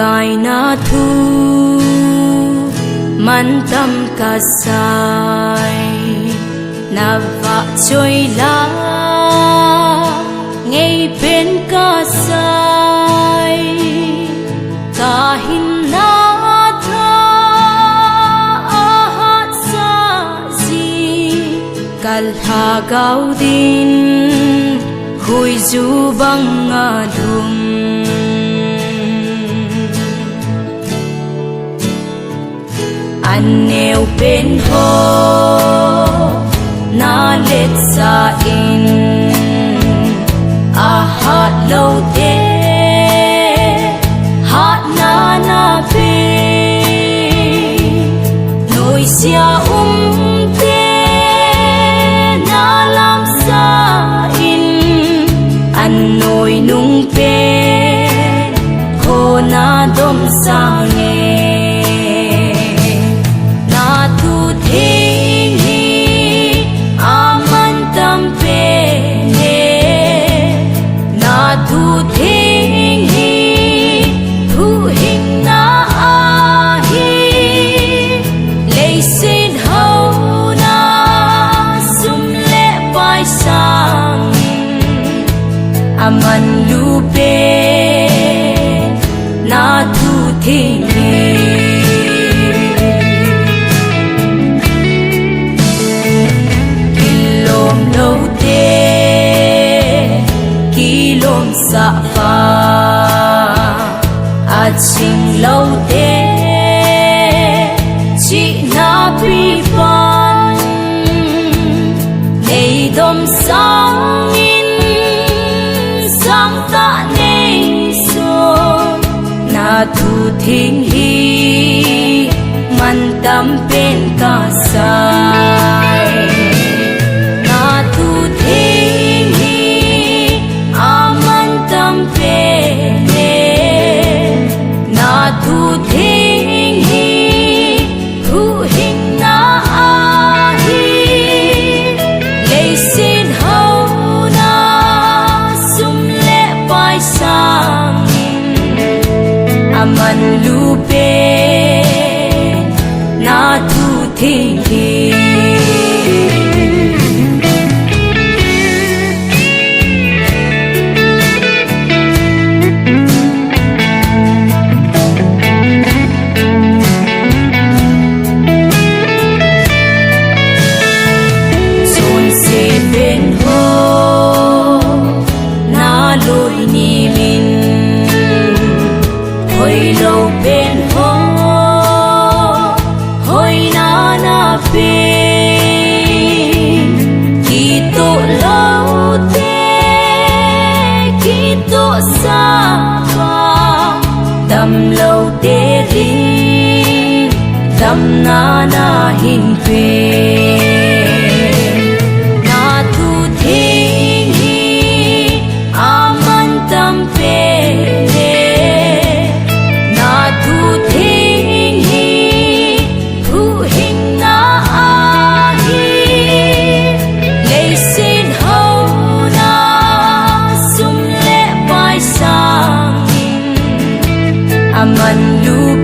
gai na thu man tâm ca sai na va trôi lá ngay bên ca sai ca hin na tha hát sa gì kal ha gau din hui du bang nga dhum anh nêu bên hồ na lết sa in a hát lâu thế hát na về nỗi xia thế na làm sa in anh nỗi nung về hồ na đom sang nghe aman lupe na thu thi kilom lâu te kilom sa pha a ching lâu te chi na pi pan nei dom sang thu thinh hi man tâm bên ca sai na thu thinh hi a man tâm bên na thu thinh hi thu hình na a hi lấy xin hậu na sum lệ pai sang aman lupe na thu thi son se bên hồ na lối ni min hồi lâu bên hồ hồi na bên khi tổ lâu thế khi tổ xa hoa tâm lâu thế rin tâm na hình về na thu thinh hi a man tâm về aman lu